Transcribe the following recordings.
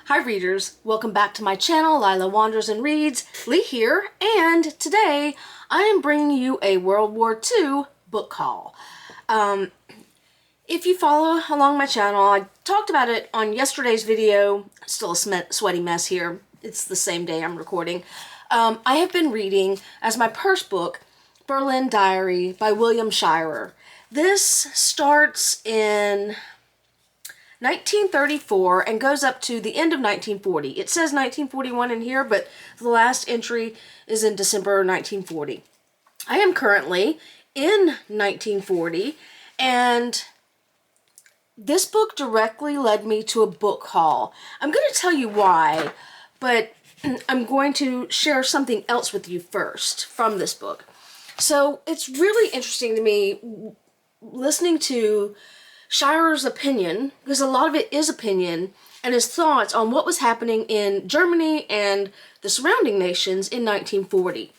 Hi readers, welcome back to my channel, Lila Wanders and Reads. Lee here, and today I am bringing you a World War II book haul. If you follow along my channel, I talked about it on yesterday's video. Still a sweaty mess here. It's the same day I'm recording. I have been reading, as my first book, Berlin Diary by William Shirer. This starts in 1934 and goes up to the end of 1940. It says 1941 in here, but the last entry is in December 1940. I am currently in 1940, and this book directly led me to a book haul. I'm going to tell you why, but I'm going to share something else with you first from this book. So it's really interesting to me listening to Shirer's opinion, because a lot of it is opinion, and his thoughts on what was happening in Germany and the surrounding nations in 1940.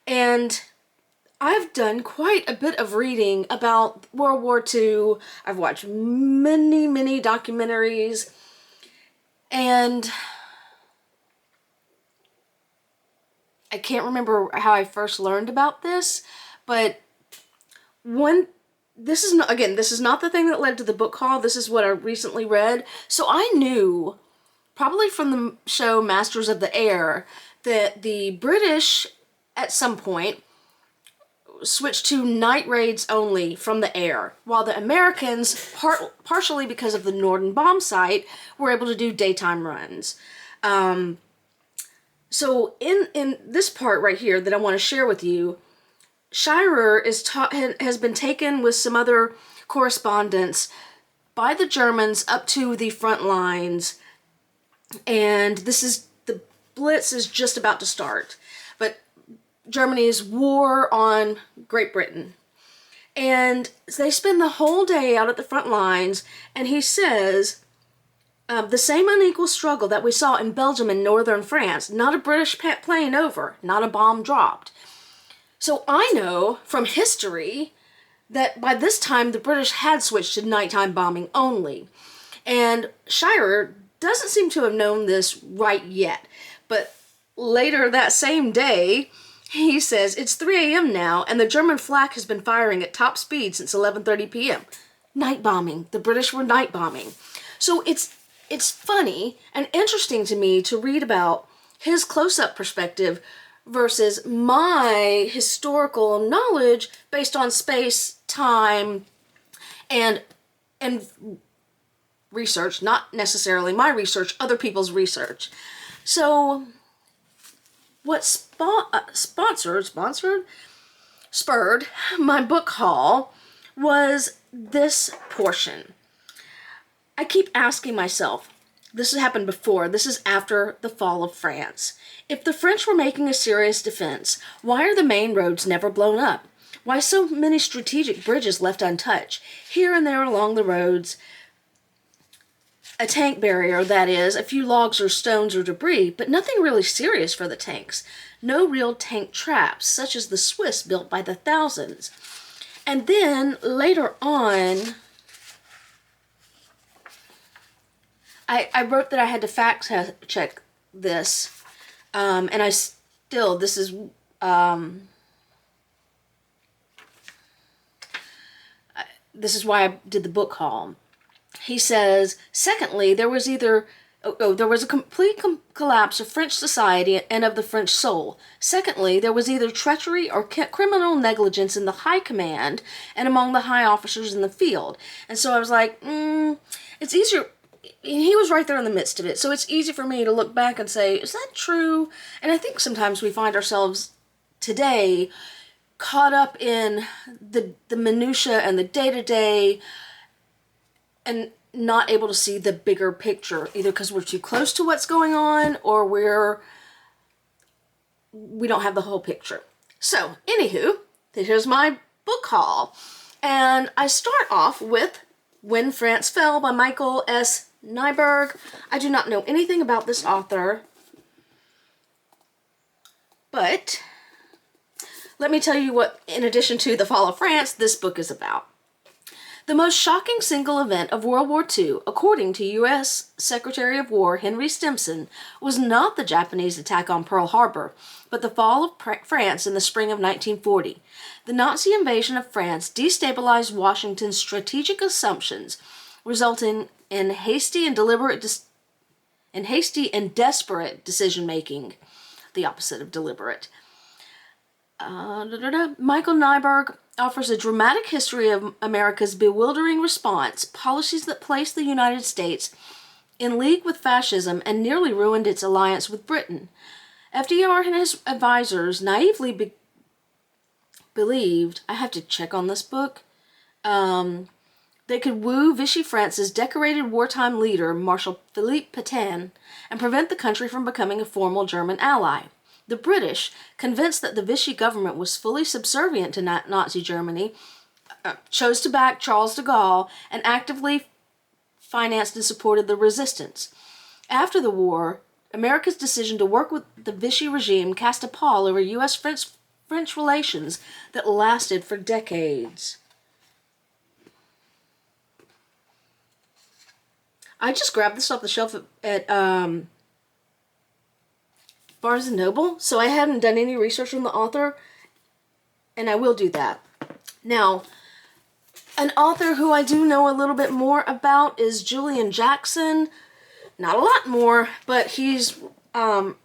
And I've done quite a bit of reading about World War II. I've watched many documentaries, and I can't remember how I first learned about this, but this is not the thing that led to the book haul. This is what I recently read. So I knew, probably from the show Masters of the Air, that the British, at some point, switched to night raids only from the air, while the Americans, partially because of the Norden bomb sight, were able to do daytime runs. So in this part right here that I want to share with you, Shirer has been taken with some other correspondents by the Germans up to the front lines, and the Blitz is just about to start. But Germany's war on Great Britain, and they spend the whole day out at the front lines, and he says, the same unequal struggle that we saw in Belgium and northern France, not a British plane over, not a bomb dropped. So I know from history that by this time the British had switched to nighttime bombing only. And Shirer doesn't seem to have known this right yet. But later that same day, he says, it's 3 a.m. now, and the German flak has been firing at top speed since 11:30 p.m. Night bombing. The British were night bombing. So it's funny and interesting to me to read about his close-up perspective versus my historical knowledge based on space, time, and research, not necessarily my research, other people's research. So what spurred my book haul was this portion. I keep asking myself, this has happened before, this is after the fall of France. If the French were making a serious defense, why are the main roads never blown up? Why so many strategic bridges left untouched? Here and there along the roads, a tank barrier, that is, a few logs or stones or debris, but nothing really serious for the tanks. No real tank traps, such as the Swiss built by the thousands. And then, later on, I wrote that I had to fact check this, and this is, this is why I did the book haul. He says, secondly, there was a complete collapse of French society and of the French soul. Secondly, there was either treachery or criminal negligence in the high command and among the high officers in the field. And so I was like, it's easier. He was right there in the midst of it, so it's easy for me to look back and say, is that true? And I think sometimes we find ourselves today caught up in the minutia and the day-to-day and not able to see the bigger picture, either because we're too close to what's going on or we don't have the whole picture. So, anywho, here's my book haul. And I start off with When France Fell by Michael S. Nyberg. I do not know anything about this author, but let me tell you what, in addition to The Fall of France, this book is about. The most shocking single event of World War II, according to U.S. Secretary of War Henry Stimson, was not the Japanese attack on Pearl Harbor, but the fall of France in the spring of 1940. The Nazi invasion of France destabilized Washington's strategic assumptions, resulting in hasty and desperate decision-making, the opposite of deliberate. Michael Nyberg offers a dramatic history of America's bewildering response, policies that placed the United States in league with fascism and nearly ruined its alliance with Britain. FDR and his advisors naively believed, I have to check on this book, they could woo Vichy France's decorated wartime leader, Marshal Philippe Pétain, and prevent the country from becoming a formal German ally. The British, convinced that the Vichy government was fully subservient to Nazi Germany, chose to back Charles de Gaulle and actively financed and supported the resistance. After the war, America's decision to work with the Vichy regime cast a pall over U.S.-French relations that lasted for decades. I just grabbed this off the shelf at Barnes & Noble, so I hadn't done any research on the author, and I will do that. Now, an author who I do know a little bit more about is Julian Jackson. Not a lot more, but he's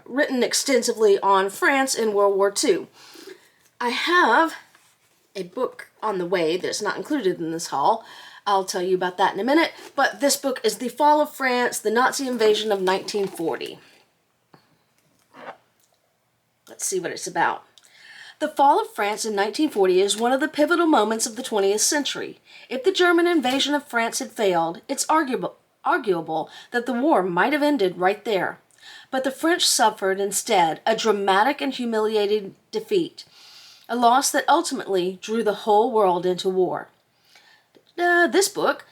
written extensively on France in World War II. I have a book on the way that's not included in this haul. I'll tell you about that in a minute, but this book is The Fall of France, the Nazi Invasion of 1940. Let's see what it's about. The fall of France in 1940 is one of the pivotal moments of the 20th century. If the German invasion of France had failed, it's arguable that the war might have ended right there. But the French suffered instead a dramatic and humiliating defeat, a loss that ultimately drew the whole world into war. This book,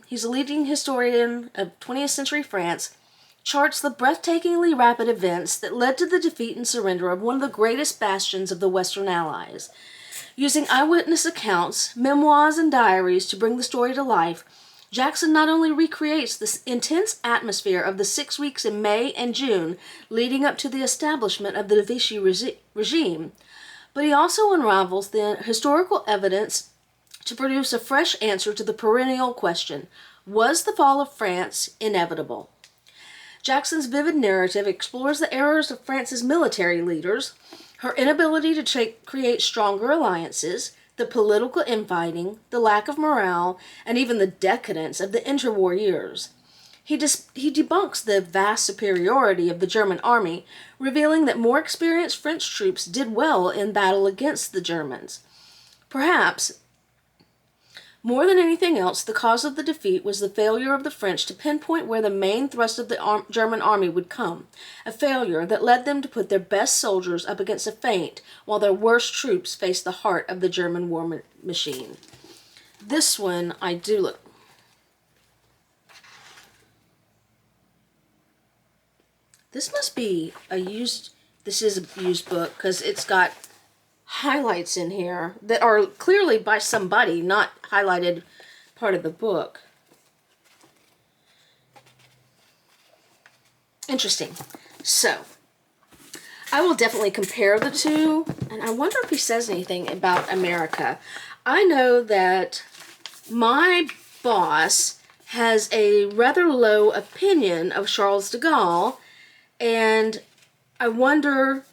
he's a leading historian of 20th century France, charts the breathtakingly rapid events that led to the defeat and surrender of one of the greatest bastions of the Western Allies. Using eyewitness accounts, memoirs, and diaries to bring the story to life, Jackson not only recreates the intense atmosphere of the 6 weeks in May and June leading up to the establishment of the Vichy regime, but he also unravels the historical evidence to produce a fresh answer to the perennial question, was the fall of France inevitable? Jackson's vivid narrative explores the errors of France's military leaders, her inability to create stronger alliances, the political infighting, the lack of morale, and even the decadence of the interwar years. He debunks the vast superiority of the German army, revealing that more experienced French troops did well in battle against the Germans. Perhaps, more than anything else, the cause of the defeat was the failure of the French to pinpoint where the main thrust of the German army would come, a failure that led them to put their best soldiers up against a feint while their worst troops faced the heart of the German war machine. This one, I do look. This must be this is a used book because it's got highlights in here that are clearly by somebody, not highlighted part of the book. Interesting. So, I will definitely compare the two, and I wonder if he says anything about America. I know that my boss has a rather low opinion of Charles de Gaulle, and I wonder,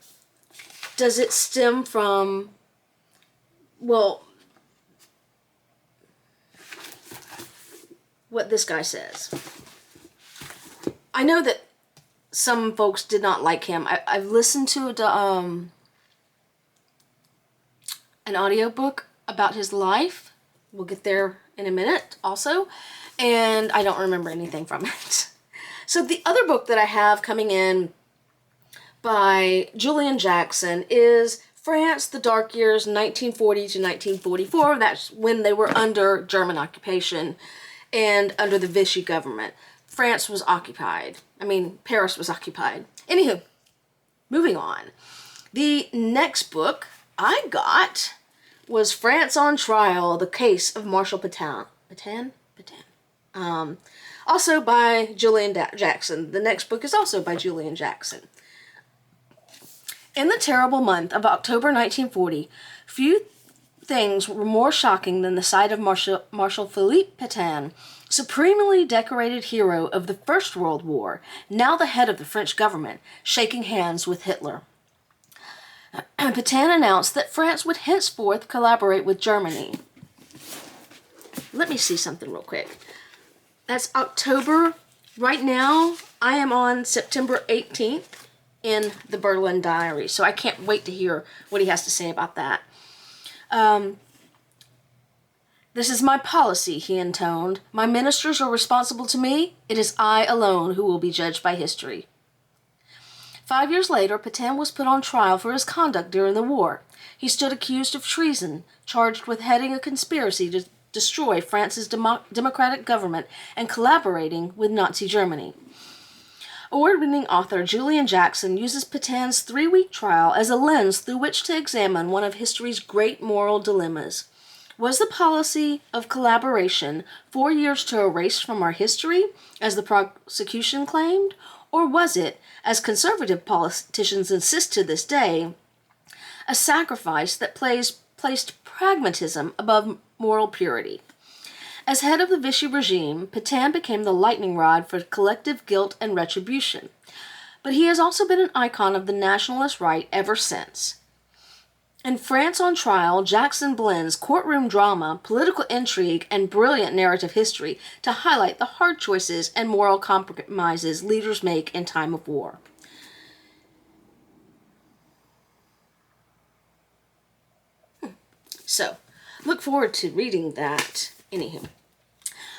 does it stem from, well, what this guy says? I know that some folks did not like him. I've listened to an audiobook about his life. We'll get there in a minute also. And I don't remember anything from it. So the other book that I have coming in by Julian Jackson is France, the Dark Years, 1940 to 1944. That's when they were under German occupation and under the Vichy government. France was occupied. Paris was occupied. Anywho, moving on. The next book I got was France on Trial, The Case of Marshal Pétain. Petain? Petain. Also by Julian Jackson. The next book is also by Julian Jackson. In the terrible month of October 1940, few things were more shocking than the sight of Marshal Philippe Pétain, supremely decorated hero of the First World War, now the head of the French government, shaking hands with Hitler. Pétain announced that France would henceforth collaborate with Germany. Let me see something real quick. That's October. Right now, I am on September 18th in the Berlin Diary, so I can't wait to hear what he has to say about that. This is my policy, he intoned. My ministers are responsible to me. It is I alone who will be judged by history. 5 years later, Pétain was put on trial for his conduct during the war. He stood accused of treason, charged with heading a conspiracy to destroy France's democratic government and collaborating with Nazi Germany. Award-winning author Julian Jackson uses Pétain's 3-week trial as a lens through which to examine one of history's great moral dilemmas. Was the policy of collaboration 4 years to erase from our history, as the prosecution claimed, or was it, as conservative politicians insist to this day, a sacrifice that placed pragmatism above moral purity? As head of the Vichy regime, Pétain became the lightning rod for collective guilt and retribution. But he has also been an icon of the nationalist right ever since. In France on Trial, Jackson blends courtroom drama, political intrigue, and brilliant narrative history to highlight the hard choices and moral compromises leaders make in time of war. So, look forward to reading that. Anywho.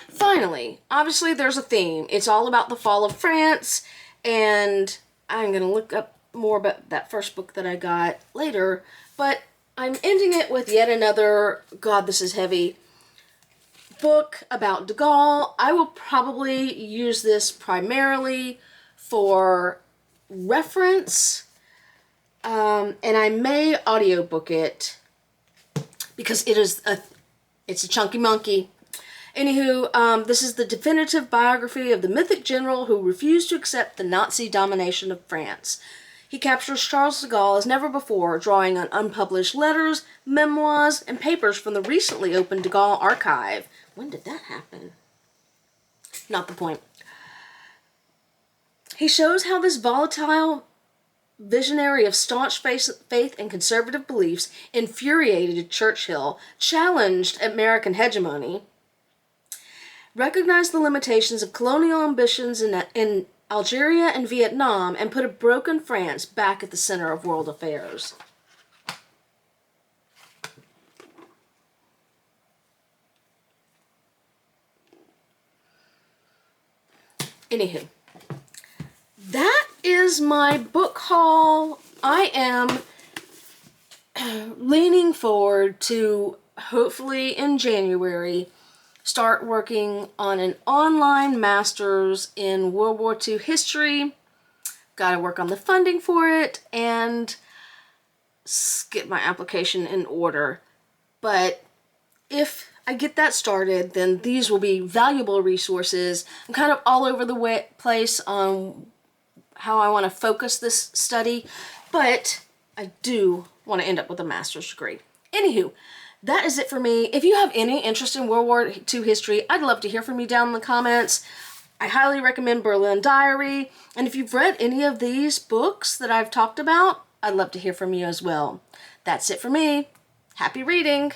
Finally, obviously there's a theme. It's all about the fall of France, and I'm going to look up more about that first book that I got later, but I'm ending it with yet another, God, this is heavy, book about de Gaulle. I will probably use this primarily for reference, and I may audiobook it because it's a chunky monkey. Anywho, this is the definitive biography of the mythic general who refused to accept the Nazi domination of France. He captures Charles de Gaulle as never before, drawing on unpublished letters, memoirs, and papers from the recently opened de Gaulle archive. When did that happen? Not the point. He shows how this volatile visionary of staunch faith and conservative beliefs infuriated Churchill, challenged American hegemony, recognized the limitations of colonial ambitions in Algeria and Vietnam, and put a broken France back at the center of world affairs. Anywho, that is my book haul. I am leaning forward to, hopefully in January, start working on an online master's in World War II history. Got to work on the funding for it and get my application in order. But if I get that started, then these will be valuable resources. I'm kind of all over the place on how I want to focus this study, but I do want to end up with a master's degree. Anywho, that is it for me. If you have any interest in World War II history, I'd love to hear from you down in the comments. I highly recommend Berlin Diary. And if you've read any of these books that I've talked about, I'd love to hear from you as well. That's it for me. Happy reading!